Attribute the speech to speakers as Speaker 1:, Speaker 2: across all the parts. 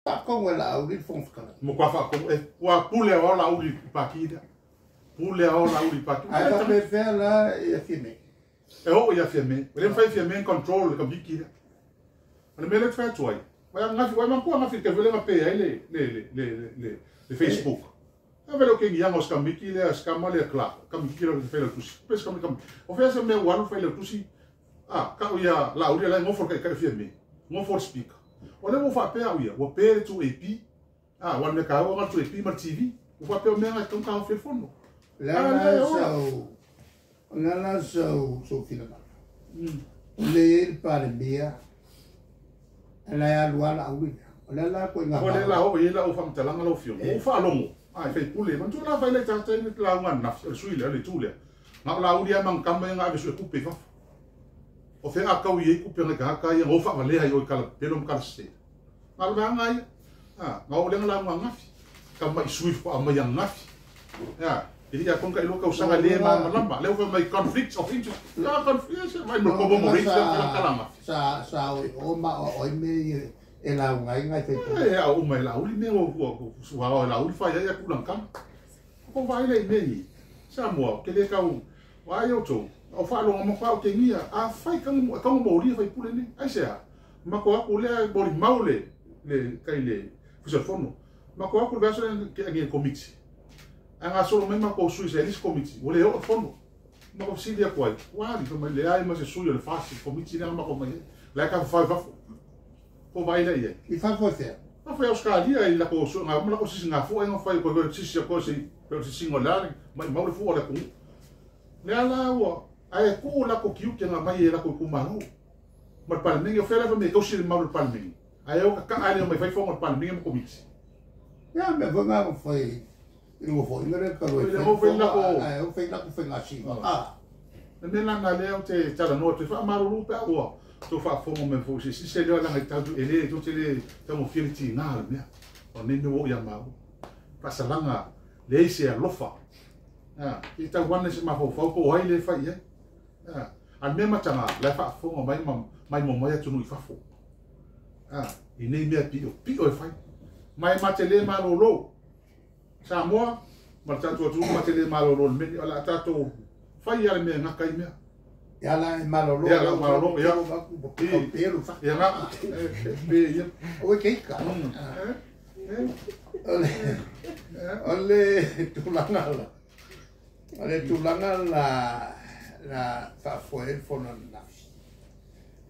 Speaker 1: pa ko la uri fons kala
Speaker 2: mo kwa fa ko wa pule o la uri pakida pule o la uri pakida
Speaker 1: ai va me faire là et filmer
Speaker 2: e o ia filmer ele fai filmer control ka bikida ale mele fa toi wa ngafi wa man ko ngafi ke vele ngape le Facebook avelo ke ngia ngos ka bikile as ka male kla ka bikile le fa le tusi pes ka o fa se me wa fa le tusi ka ia la uri la ngofo ka filmer ngofo speaker olha vou fazer a uia, vou perder tu EP, o meu carro vai tu EP, mas TV, vou fazer o meu então carro foi fundo.
Speaker 1: Lá sou filho da. Ele para meia, ela é a lua lá uia, olha lá com a.
Speaker 2: Olha lá o fam telanga lá o filme, o falongo, fez pule, mas tu lá vai lá tá tem lá uma naf, suíle, ali tu lá, mas lá uia man cama nga ave su coupe fa. O fe aka ui ku pena ka ia o fa vale ai o kala pelo kala se mal ba ngai nga o le ngala ngafi ka mai swift pa mai ngafi ili ya kon ka ilo ka usanga le ma lamba le o mai conflicts of interest la conflict mai no ko mo ri sa kala ma
Speaker 1: sa o ma o me e la ngai fe
Speaker 2: o mai la uli me o wa la uli fa ya ku lang kam ko vai le me sa mo ke le ka o wa yo to o fa lo mo fa o ke ngia a fai ka mo ri fai pule ni ai sea ma ko aku le boli maule le kai le fuso fono ma ko aku verso ke ngi komiti anga solo me ma ko sui se lis komiti o le o fono ma ko silia ko ai wa di ko le ai ma se sui le fasi komiti na ma ko mai la ka fa ko vai le ye
Speaker 1: i fa ko se
Speaker 2: ma foi os calia e la ko so nga ma ko si nga fo ai nga fai ko si ko si pero si singolare ma le fu o le ku le ala o ai ku la ko kiu ke nga mai la ko ku manu ma palmingi o fela fa me ko si ma palmingi ai o ka ai mai fai fo ma palmingi mo komiti
Speaker 1: ya me vou nga foi eu vou ngare ka lo
Speaker 2: eu vou lá ko
Speaker 1: ai eu fei lá ko fei ngasi
Speaker 2: me la nga le o te tala no te fa maru pe o to fa fo mo me fo si se le la nga ta ele to te le ta mo fielti na me o ne no ya ma pa salanga le se lofa i ta wana se ma fo ko ai le fa ye al me matanga la fa fo mai mo mai tu no fa fo i nei me pi o fa mai matele ma lo sa mo ma ta tu matele ma lo me ala ta to fa ya me nga kai me
Speaker 1: ya la malolo
Speaker 2: ya la malolo ya
Speaker 1: pelo fa
Speaker 2: ya nga be ya
Speaker 1: o ke ka ole tulanga la fa foi for na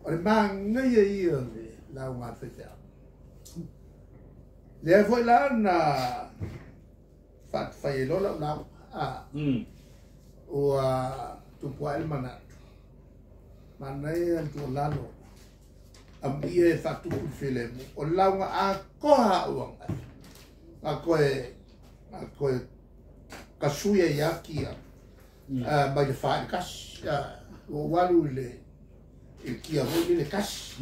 Speaker 1: ole manga ye la unha feta le foi la na fa fai lo la o tu puai mana manai tu lalo ambie fa tu file o la unha a koha uang a koe kasuia ia kia mai le whae kas o walu le kia hoi le kas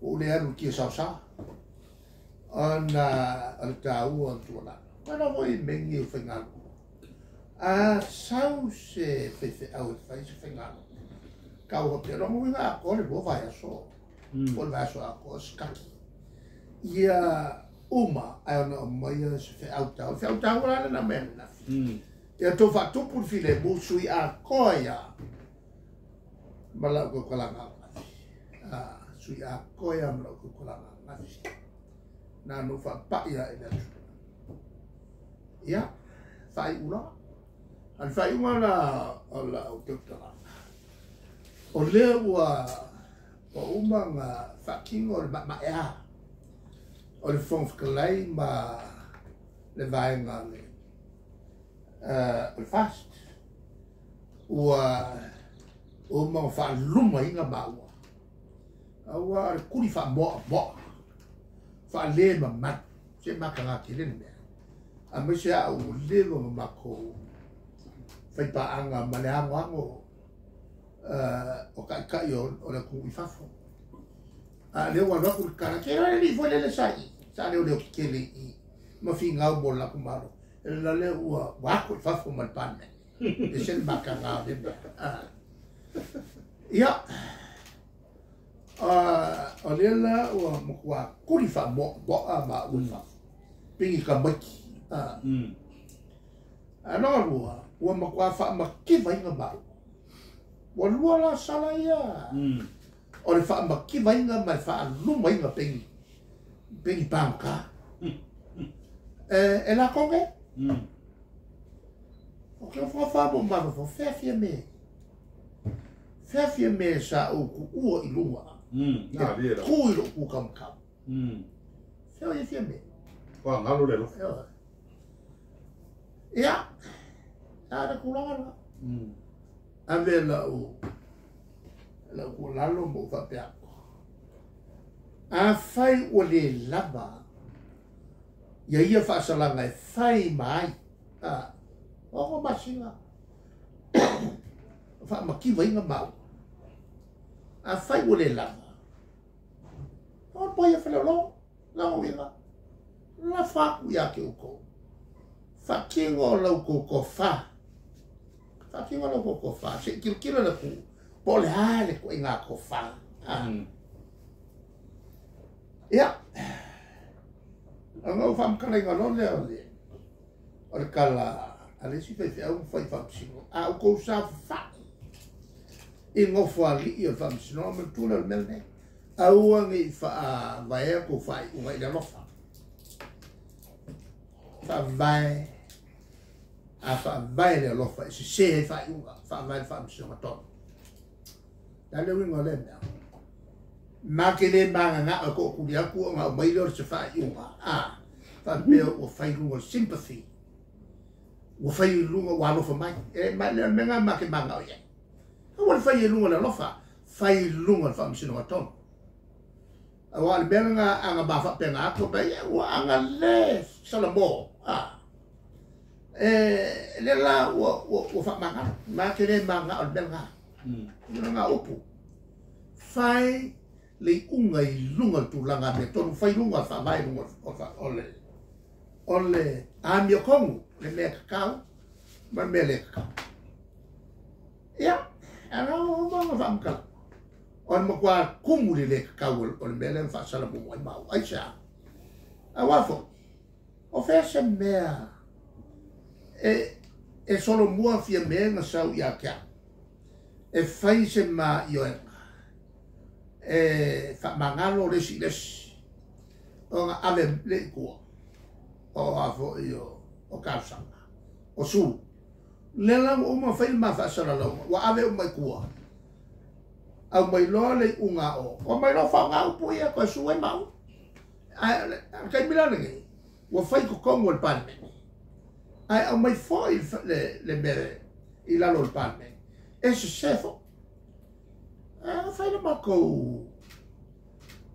Speaker 1: o le alu kia sausa ana al tau an tuala mana hoi mengi o whengalu a sau se whewhe au e whai se whengalu kau ho te romo inga a kore bo vai aso o le vai aso a ko skaki ia uma ai ona mai se whe au tau rana na mena ia tō whatupu while mūsui a koia malau ko kolanga sui a koia malau ko kolanga ngafi nā no whapaia e natu ia whai ura an whai ura na o la o teutara o lea ua o umanga whakingo le maea o le whongwhikalai ma le vaenga le o fast o ma fa luma inga baua awa kuri fa mo fa le ma se ma kala kile ne a me se o le ma ko fa pa anga ma le ango o ka yo o le ku fa fo a le wa ku kara ke ni fo le sai sa le o ke le ma fi nga mo la ku maro la le ua wako fa fo mal panne e sen makanga de ia O lela ua mokua kuri wha mo'a ma ui wha. Pingi ka maki. Anoa rua, ua mokua wha makiwa inga mau. Ua lua la sala ia. O le wha makiwa inga mai wha luma inga pingi. Pingi pāmka. E la konge? O ke wha mo mara fo whewhia me. Whewhia me sa o ku ua I lua. Kui lo ku kam kam. Whewhia me.
Speaker 2: Wā ngalo lelo.
Speaker 1: Ia. Ada kulanga la. Ave la o. La ku lalo mo fa pia. A fai o le lava. Ia ia fa salanga e fai mai. O masinga. Fa makiwa inga mau. A fai o le lava. O poia fele lo. La o inga. La fa ku ia ke uko. Fa kingo la uko ko fa. Fa kingo la uko ko fa. Se kilo la ku. Pole hale ko inga ko fa. Ia. Anga o whamkara inga no leo le. O le kala. Ale si fai au fai whamsino. A o kou sa fa. I ngofo a li I o whamsino. Me tūna le mele. A uangi wha vaea ko fai. Unga I le lofa. Wha vae. A wha vae le lofa. Si se he fai unga. Wha vae le whamsino matona. Dale wingo le mea. Ma ke le manga nga a ko kuri aku nga o maile o se wha unga. Wha mea o whai lunga sympathy. O whai lunga walofa mai. Ma le menga ma ke manga o ye. Awa le whai lunga le lofa. Whai lunga le whamsino matona. Awa le menga anga bafa penga ako ba ye. Wa anga le salamo. Le la o wha manga. Ma ke le manga o le menga. Nga upu. Whai le unga I lunga tūlanga me tonu whai lunga wha mai lunga o le amia kongu le mea kakao ma mea le kakao. Ia, ana o mga whamkala. O le makua kumu le kakao o le mea le whaasala mo ai mau. Aisha, a wafo, o whese mea e solo mua fia mea nga sau I a kia. E whai se ma I o fa mangalo lesi o nga ave le kua o afo io o karsanga o su le la o ma fa ma fa sala lo wa ave o mai kua au mai lo le unga o mai lo fa nga pu ia ko su e mau kai milana ngi wa fa ko kongo el pan ai au mai fo le mere I la lo el pan ese sefo fai le mako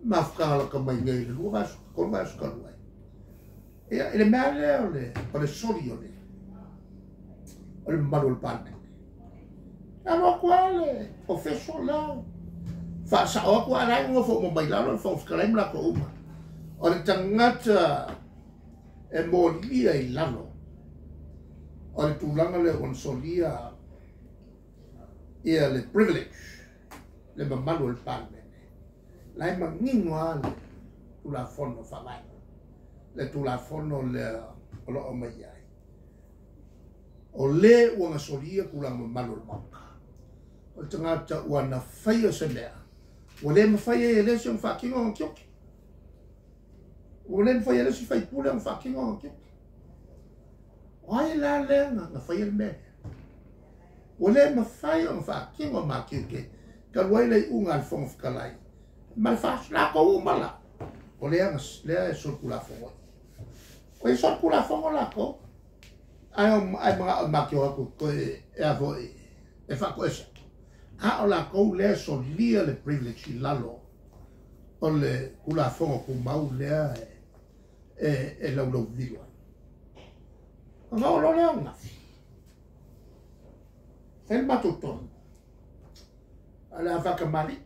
Speaker 1: mafkala ka mai ngai le lua vasu ko vasu ka lua ia ele male ole soli ole malu pane alo quale o feso la fa sa o kwa rai ngo fo mo mai la lo fo skala imla ko uma ole tangata e mo lia I lano ole tulanga le on solia ia le privilege le mamalo el pan lai mangingo ale tu la fono fa mai le tu la fono le lo o mai ai o le ua solia kula mamalo el maka o tangata ua na faia se mea o le mawhaia e le se fa kingo on kio o le mawhaia le se fai pule on fa kingo on kio o ai la lenga na faia le mea o le mawhaia on fa kingo ma kio ke ka wale unga al fong kalai mal fas la ko umala o le angas le sol kula fong o sol kula fong la ko ai mga ma ki o ko e avo e fa ko esa a o la ko le sol lia le privilege lalo o le kula fong ko mau le e lo viwa o lo le anga el matuton ala fa kamali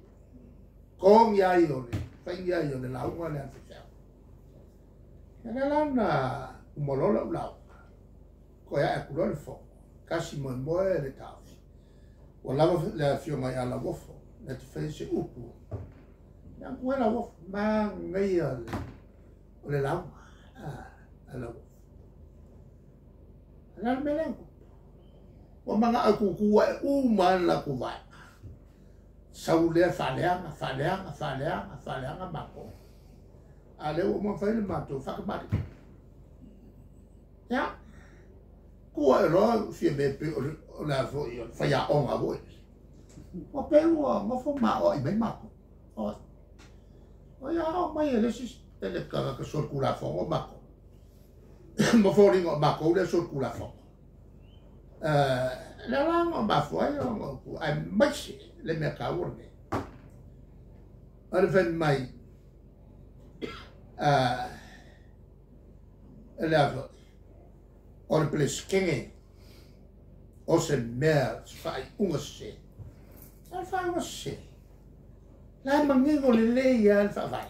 Speaker 1: kong ya yo le fai ya yo le la unga le afisa ana lana umolola ulau ko ya ku le fo kasi mo le tafi wala le afio mai ala wofo le te fai se upu yang kue la wof ma ngai o le lau ala wof ala meleng o manga aku kuwa la kuwa saule faleanga mako ale o mo fa le mato fa ka mari ya kuwa ro fi me pe o la fo fa ya on a voi o pe o mo fo ma o i me mako o ya o mai le sis ele ka so kula fo o mako mo fo ringo mako le so kula fo la lang o ba fo o ku ai mai le me ka urne al fen mai la o le pleskenge o se mer fai unga se al fai unga se la mangingo le leia al fa vai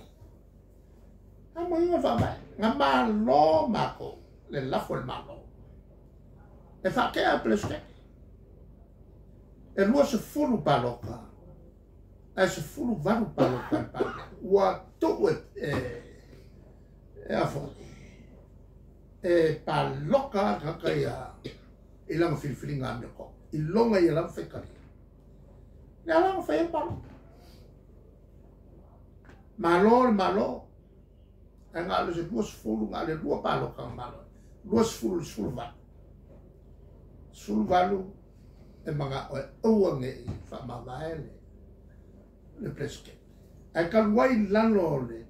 Speaker 1: la mangingo fa vai nga malo mako le lafo el malo e fa ke al pleskenge e lua se fulu paloka e se fulu varu paloka ua to'u e afo e paloka kakaia i langa filifilinga ame ko i longa i langa whekari le langa whea paloka malo e ngā le se lua se fulu ngā le lua paloka malo lua se fulu valu e mga oa nge i whamawai le preske. E ka wai lano o le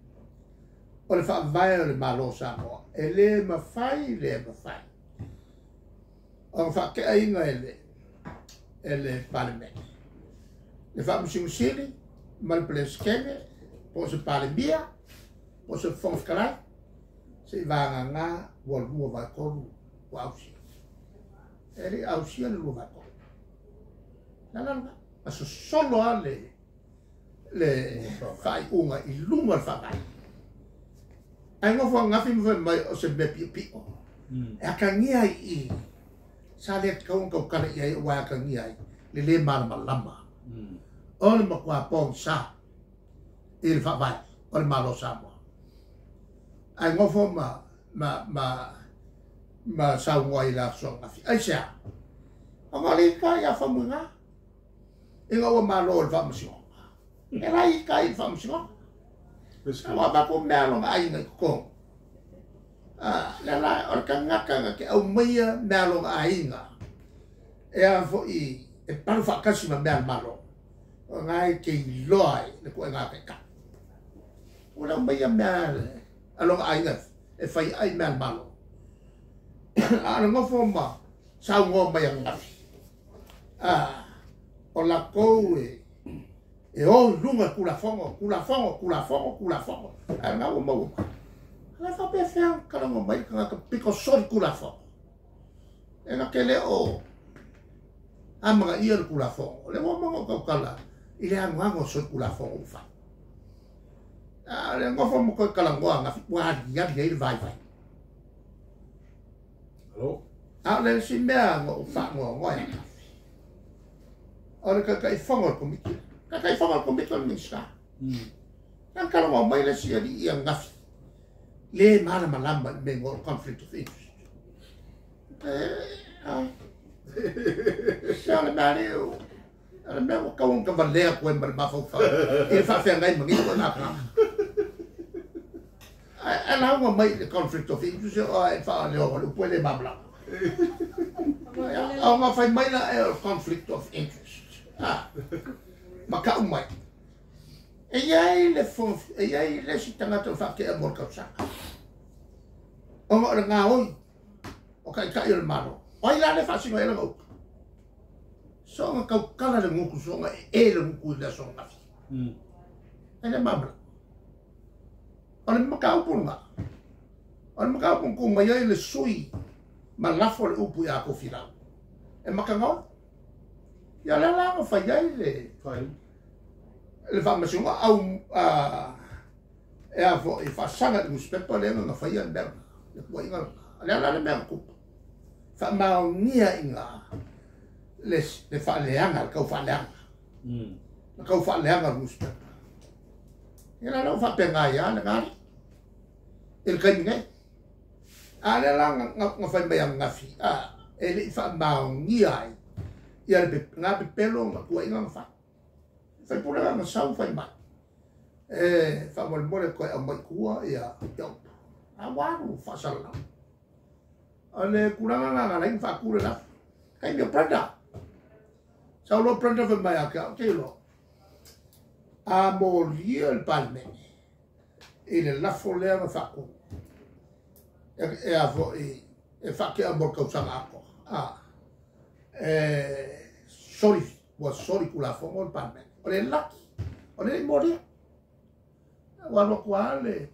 Speaker 1: whamawai o le malo Samoa. E le mawhai. O whakea inga e le parliament. Le whamusimusiri, ma le preskene, po se parlimia, po se whongwhkarai, se i wanga ngā ua lua vai kolu o ausia. E le ausia le lua vai kolu. Nalanga, a so solo le fai unga i lunga whakai. Ai ngofo ngafi mwhe mai o se me pio. E aka ngia i sa le kaunga kaukana i ai ua aka ngia i le marama lama. O le makua pong sa i le whakai, o le malo Samoa. Ai ngofo ma saunga i la so ngafi. Ai sea, o ngalika i a whamunga. Inga ua malo le whamusingo. E rai kai le whamusingo. Wa bako mea longa ainga i kong. Le rai o ka ngaka ke au meia mea longa ainga. E a fo i e paru whakasi ma mea malo. O ngai ke i loai le kua ngā ke ka. Ula meia mea alonga ainga e whai ai mea malo. Ana ngofo ma sau ngō mai ngafi. O la kou e o lunga kulafongo. A ngā ua mau. La fa pe fea karango mai ka ngā piko sori kulafongo. E ngā ke le o a mga ia le kulafongo. Le ua mongo kaukala i le angango sori kulafongo ufa. Le ngofo mo koe kalangoa ngā wadi yadi hei le vai.
Speaker 2: Hello?
Speaker 1: Le si mea ngō ufa ngō ngoia ngā. Ora kakai whangar komiki. Kakai whangar komiki o minska. Nang karango mai le si ali ia ngafi. Le mana malamba me ngō conflict of interest. Sia le mea leo. Le mea o kaunga valea koe mara mawhau whau. E whawhea ngai mangi o nā kama. E launga mai le conflict of interest o e whaa leo o le upue le mamla. O ngā whai mai la e conflict of interest. Maka umai. E iai le si tangata o whake a morka usaka. O ngā hoi. O kai kai o le maro. O i la le whasingo e la ngau. So ngā kaukala le nguku so ngā e le nguku i le so ngafi. E le mamla. O le maka upunga. O le maka upunga ko mai ai le sui. Ma lafo le upu i a kofi lau. E maka ngau. Ia la la fa yai le fa masunga au e a fo e fa sanga le muspepa le nga fa yai ber le ko inga la le mer ku fa ma nia inga le fa le anga ka fa le anga ka fa le anga muspepa Ina lo fa penga ya na ngari. Il kai ngai. Ale la nga fa me yang ngafi. Ele fa ma ngi ai. Ia be nga be pelo ma ku inga fa. Fa pula nga sau fa ma. Fa mo ko a mai ku ia yo. Awaru fa sala. Ale kuranga nga la fa ku la. Kai me prada. Sau lo prada fa mai ka te lo. A morir il palme. Il la follea ma fa ku. E fa che a morca usanga ako. Sorry kula fongo il palme. Ole laki. Ole morir. Walo quale.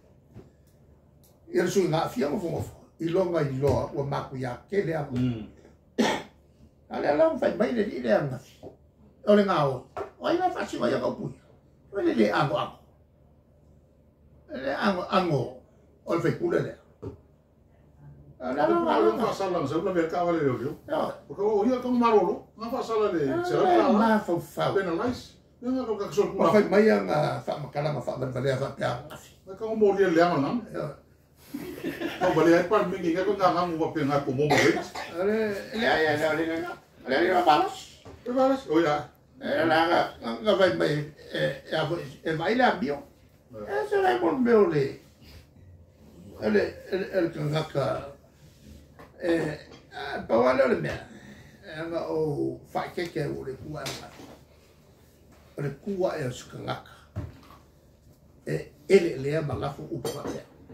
Speaker 1: Il su nga fia mo fongo. Ilonga ilo o maku ya ke le amo. Ale la fa mai le ile anga. Ole ngao. Oi na fa si wa ya ko pu. Ole le ango. Le ango. Ole fe kula le.
Speaker 2: Não faz sala, não sei o que é viu? Porque o rio tão marolo, não faz sala de.
Speaker 1: Não faz.
Speaker 2: Bem mais. Não é que eu sou.
Speaker 1: Mas foi meio fa makala ma fa valia fa pia.
Speaker 2: Mas como morrer lema não? Não valia para mim que eu não vou pegar como morrer.
Speaker 1: Ele balas.
Speaker 2: Balas? Olha.
Speaker 1: Ela vai meio vai lá bio. Essa vai por meu le. Ele canga Pawala le mea. Anga o whaikeke o le kua e watu. O le kua e o sukangaka. Ele lea malafu upa mea.